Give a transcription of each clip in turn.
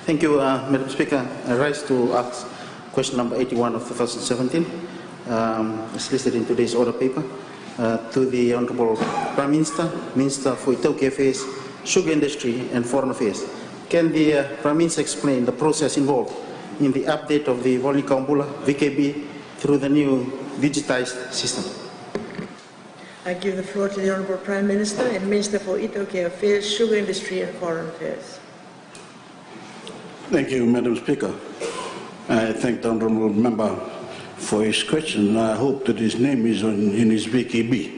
Thank you, Madam Speaker. I rise to ask question number 81 of 2017. It's listed in today's order paper. To the Honourable Prime Minister, Minister for Itaukei Affairs, Sugar Industry and Foreign Affairs. Can the Prime Minister explain the process involved in the update of the Volini Kaumbula VKB through the new digitized system? I give the floor to the Honourable Prime Minister and Minister for Itaukei Affairs, Sugar Industry and Foreign Affairs. Thank you, Madam Speaker. I thank the Honourable Member for his question. I hope that his name is in his VKB.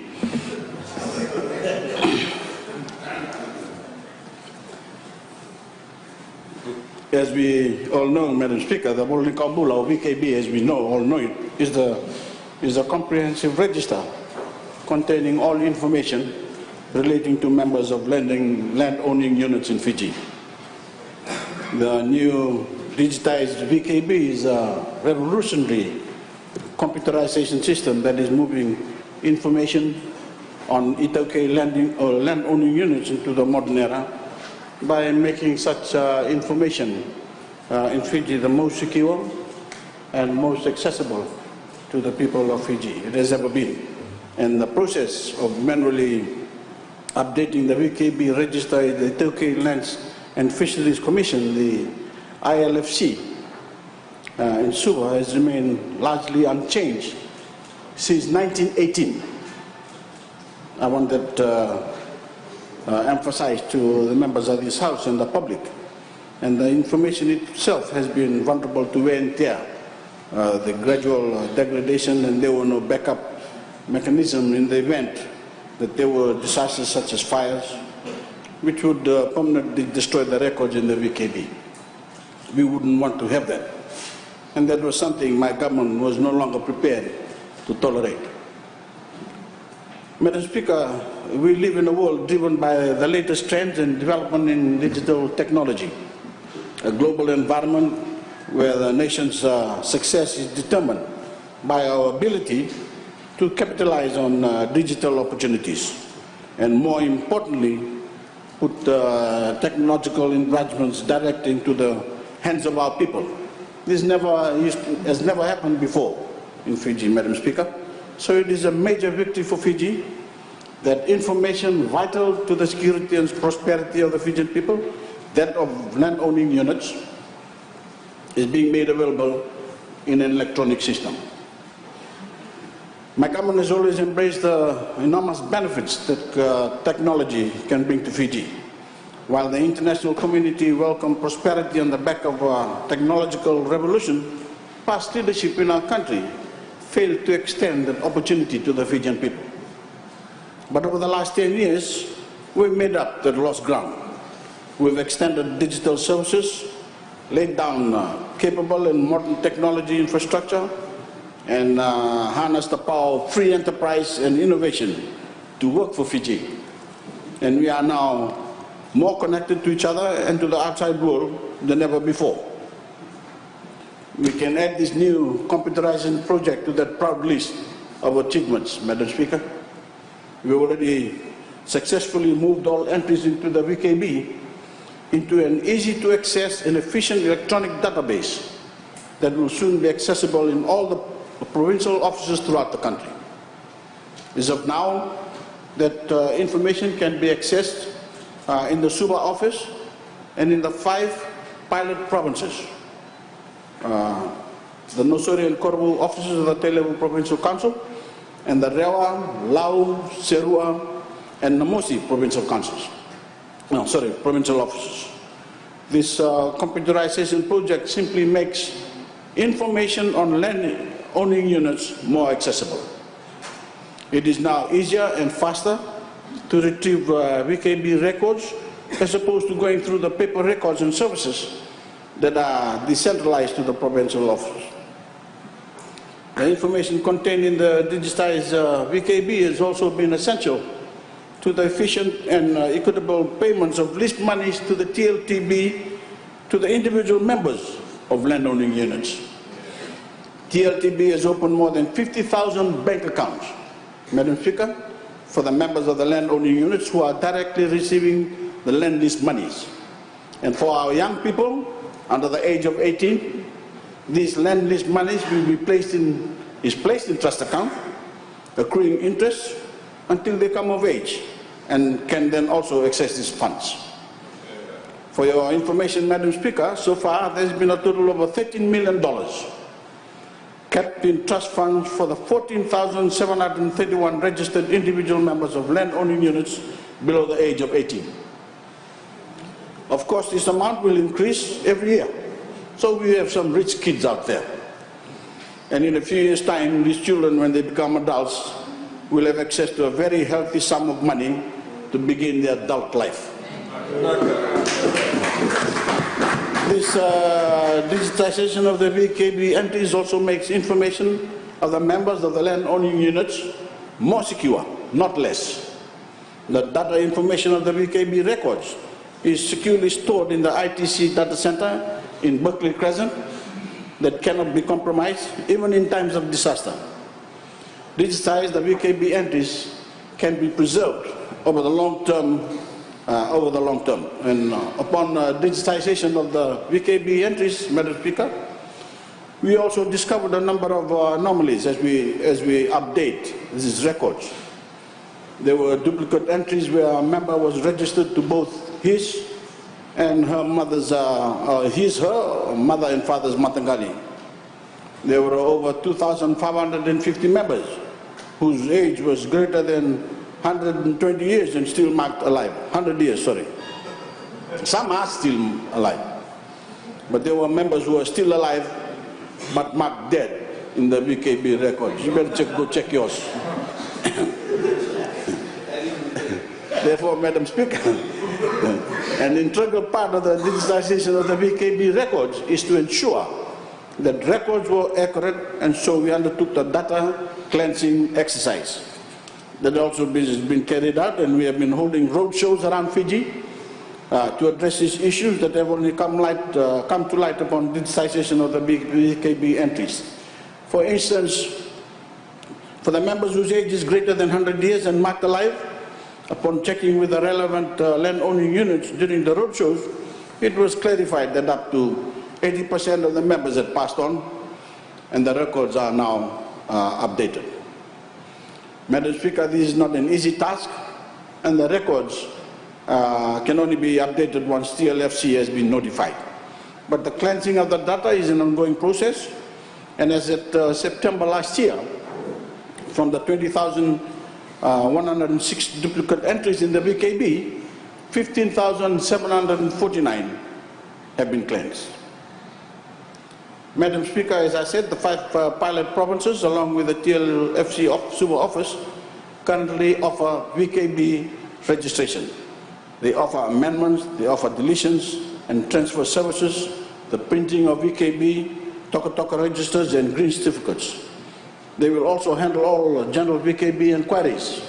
As we all know, Madam Speaker, the Volini Kaumbula, or VKB, as we all know it, is a comprehensive register containing all information relating to members of land-owning units in Fiji. The new digitized VKB is a revolutionary computerization system that is moving information on Itaukei land-owning units into the modern era by making such information in Fiji the most secure and most accessible to the people of Fiji it has ever been. And the process of manually updating the VKB register in the Itaukei Lands and Fisheries Commission, the ILFC, in Suva has remained largely unchanged since 1918. I want that emphasized to the members of this House and the public. And the information itself has been vulnerable to wear and tear, the gradual degradation, and there were no backup mechanism in the event that there were disasters such as fires, which would permanently destroy the records in the VKB. We wouldn't want to have that. And that was something my government was no longer prepared to tolerate. Madam Speaker, we live in a world driven by the latest trends and development in digital technology, a global environment where the nation's success is determined by our ability to capitalize on digital opportunities, and more importantly, put technological advancements direct into the hands of our people. This has never happened before in Fiji, Madam Speaker. So it is a major victory for Fiji that information vital to the security and prosperity of the Fijian people, that of land-owning units, is being made available in an electronic system. My government has always embraced the enormous benefits that technology can bring to Fiji. While the international community welcomed prosperity on the back of a technological revolution, past leadership in our country failed to extend that opportunity to the Fijian people. But over the last 10 years, we've made up that lost ground. We've extended digital services, laid down capable and modern technology infrastructure, and harnessed the power of free enterprise and innovation to work for Fiji. And we are now more connected to each other and to the outside world than ever before. We can add this new computerization project to that proud list of achievements, Madam Speaker. We already successfully moved all entries into the VKB into an easy-to-access and efficient electronic database that will soon be accessible in all the provincial offices throughout the country. As of now, that information can be accessed in the Suva office and in the 5 pilot provinces. The Nosuri and Korbu offices of the Te-Levu Provincial Council, and the Rewa, Lau, Serua, and Namosi provincial councils. Provincial offices. This computerization project simply makes information on land-owning units more accessible. It is now easier and faster to retrieve VKB records as opposed to going through the paper records and services that are decentralized to the provincial offices. The information contained in the digitized VKB has also been essential to the efficient and equitable payments of leased monies to the TLTB to the individual members of landowning units. TLTB has opened more than 50,000 bank accounts, Madam Speaker, for the members of the landowning units who are directly receiving the land lease monies. And for our young people, under the age of 18. These land lease monies will be placed in trust account, accruing interest until they come of age, and can then also access these funds. For your information, Madam Speaker, so far there has been a total of $13 million kept in trust funds for the 14,731 registered individual members of land-owning units below the age of 18. Of course, this amount will increase every year. So we have some rich kids out there. And in a few years' time, these children, when they become adults, will have access to a very healthy sum of money to begin their adult life. This digitization of the VKB entries also makes information of the members of the land-owning units more secure, not less. The data information of the VKB records is securely stored in the ITC data center in Berkeley Crescent that cannot be compromised even in times of disaster. Digitized, the VKB entries can be preserved over the long term. And upon digitization of the VKB entries, Madam Speaker, we also discovered a number of anomalies as we update these records. There were duplicate entries where a member was registered to both his and her mother's, her mother and father's Matangali. There were over 2,550 members whose age was greater than 120 years and still marked alive. 100 years, sorry. Some are still alive. But there were members who are still alive but marked dead in the VKB records. You better go check yours. Therefore, Madam Speaker, an integral part of the digitization of the VKB records is to ensure that records were accurate, and so we undertook the data cleansing exercise. That also has been carried out, and we have been holding road shows around Fiji to address these issues that have only come to light upon digitization of the VKB entries. For instance, for the members whose age is greater than 100 years and marked alive, upon checking with the relevant land-owning units during the road shows, it was clarified that up to 80% of the members had passed on, and the records are now updated. Madam Speaker, this is not an easy task, and the records can only be updated once TLFC has been notified. But the cleansing of the data is an ongoing process, and as at September last year, from the 20,106 duplicate entries in the VKB, 15,749 have been cleansed. Madam Speaker, as I said, the 5 pilot provinces, along with the TLFC Suba office, currently offer VKB registration. They offer amendments, they offer deletions and transfer services, the printing of VKB, Toka registers and green certificates. They will also handle all general VKB inquiries.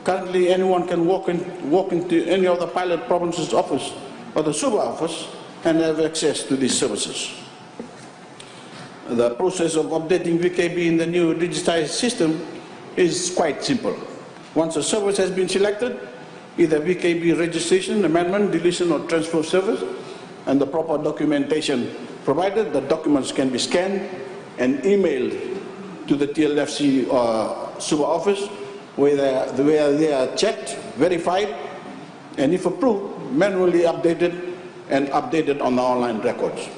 Currently, anyone can walk into any of the pilot provinces' office or the Suba office and have access to these services. The process of updating VKB in the new digitized system is quite simple. Once a service has been selected, either VKB registration, amendment, deletion or transfer service, and the proper documentation provided, the documents can be scanned and emailed to the TLFC Suba office where they are checked, verified, and if approved, manually updated and updated on the online records.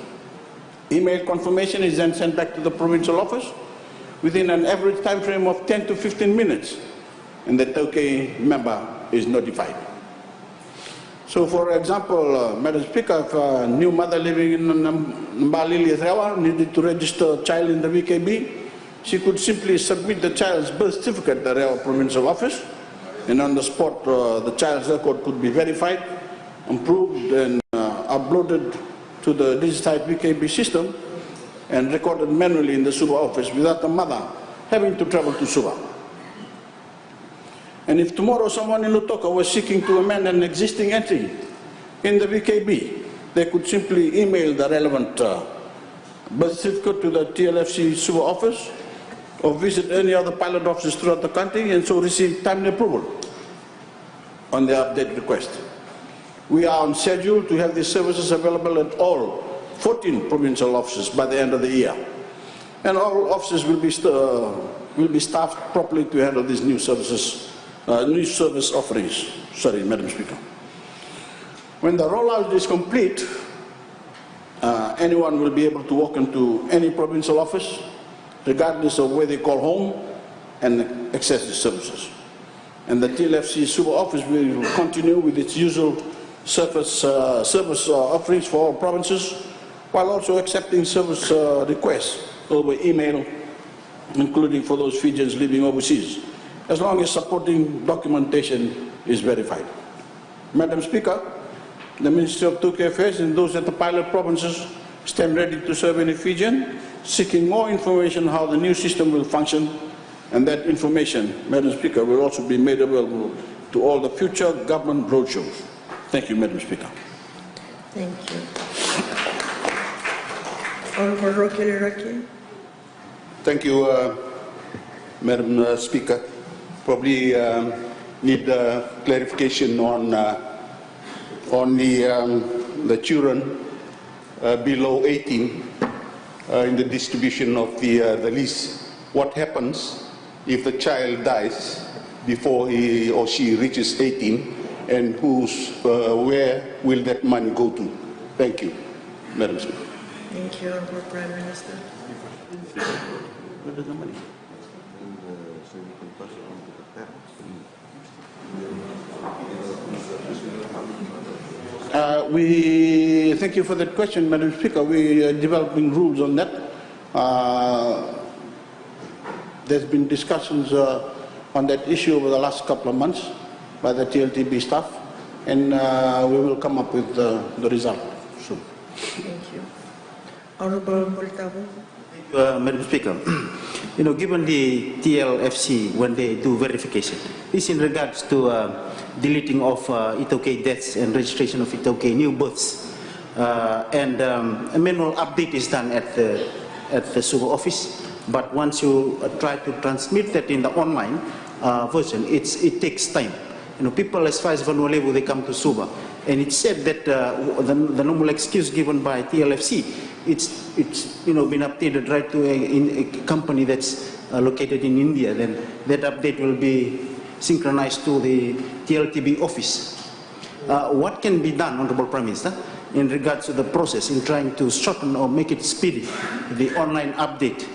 Email confirmation is then sent back to the provincial office within an average time frame of 10 to 15 minutes, and the Tauke member is notified. So, for example, Madam Speaker, if a new mother living in Mbalili Rewa needed to register a child in the VKB, she could simply submit the child's birth certificate to the Rewa provincial office, and on the spot the child's record could be verified, improved and uploaded to the digitized VKB system and recorded manually in the Suba office without the mother having to travel to Suba. And if tomorrow someone in Lutoka was seeking to amend an existing entry in the VKB, they could simply email the relevant birth certificate to the TLFC Suba office or visit any other pilot offices throughout the country and so receive timely approval on their update request. We are on schedule to have these services available at all 14 provincial offices by the end of the year. And all offices will be staffed properly to handle these new services, new service offerings. Sorry, Madam Speaker. When the rollout is complete, anyone will be able to walk into any provincial office, regardless of where they call home, and access the services. And the TLFC Suva office will continue with its usual service offerings for all provinces, while also accepting service requests over email, including for those Fijians living overseas, as long as supporting documentation is verified. Madam Speaker, the Ministry of Turkey Affairs and those at the pilot provinces stand ready to serve any Fijian seeking more information on how the new system will function, and that information, Madam Speaker, will also be made available to all the future government roadshows. Thank you, Madam Speaker. Thank you. Honorable Roque Liraki. Thank you, Madam Speaker. Probably need clarification on the children below 18 in the distribution of the lease. What happens if the child dies before he or she reaches 18, and where will that money go to? Thank you, Madam Speaker. Thank you, Honorable Prime Minister. Where does the money? Thank you for that question, Madam Speaker. We are developing rules on that. There's been discussions on that issue over the last couple of months by the TLTB staff, and we will come up with the result soon. Thank you. Honorable Poltavo. Madam Speaker, given the TLFC, when they do verification, this in regards to deleting of Itoke deaths and registration of Itoke new births, and a manual update is done at the Suva office. But once you try to transmit that in the online version, it takes time. People as far as Vanuatu, they come to Suva, and it's said that the normal excuse given by TLFC, it's been updated right to a company that's located in India. Then that update will be synchronized to the TLTB office. What can be done, Honorable Prime Minister, in regards to the process in trying to shorten or make it speedy, the online update?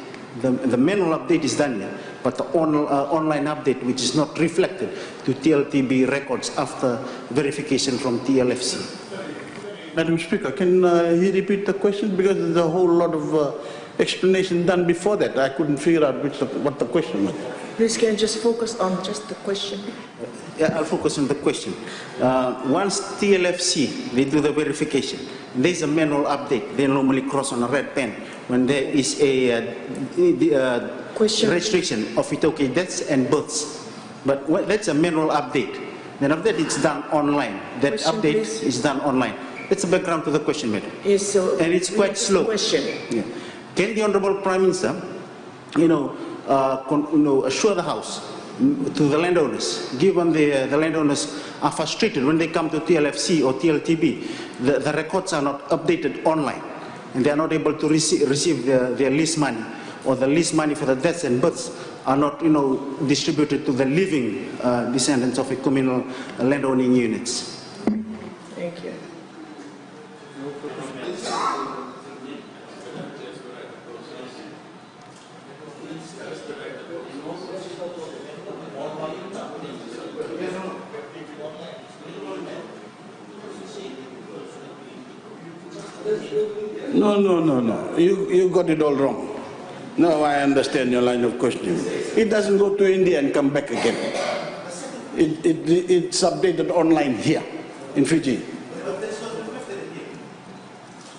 The manual update is done here, but the online update, which is not reflected to TLTB records after verification from TLFC. Madam Speaker, can he repeat the question? Because there's a whole lot of explanation done before that. I couldn't figure out what the question was. Please, can you just focus on just the question? Yeah, I'll focus on the question. Once TLFC, they do the verification, there's a manual update. They normally cross on a red pen when there is a restriction of Itoke deaths and births. But that's a manual update. Then after that, it's done online. That Question, update please. is done online. That's the background to the question, madam. Yes, so And it's quite slow. Question. Yeah. Can the Honorable Prime Minister, assure the House to the landowners, given the landowners are frustrated when they come to TLFC or TLTB, the records are not updated online, and they are not able to receive their lease money, or the lease money for the deaths and births are not, distributed to the living descendants of a communal landowning units. Thank you. No. You got it all wrong. Now I understand your line of questioning. It doesn't go to India and come back again. It's updated online here in Fiji.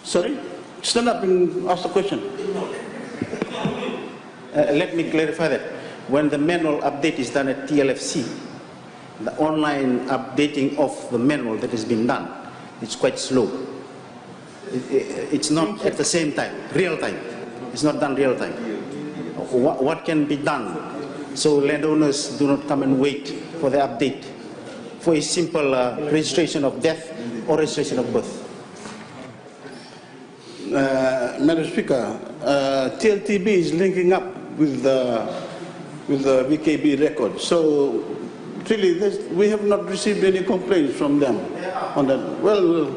Sorry? Stand up and ask the question. Let me clarify that. When the manual update is done at TLFC, the online updating of the manual that has been done, it's quite slow. It's not at the same time, real time. It's not done real time. What can be done so landowners do not come and wait for the update for a simple registration of death or registration of birth? Madam Speaker, TLTB is linking up with the VKB record. So really, we have not received any complaints from them on that. Well,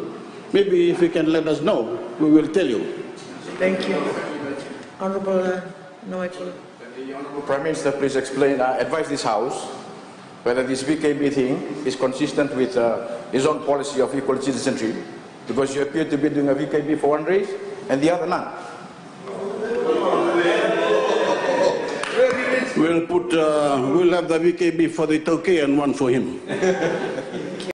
maybe if you can let us know, we will tell you. Thank you. Honorable Noaikula. The Honorable Prime Minister, please explain, advise this House whether this VKB thing is consistent with his own policy of equal citizenship, because you appear to be doing a VKB for one race and the other none. We'll have the VKB for the Tauke and one for him.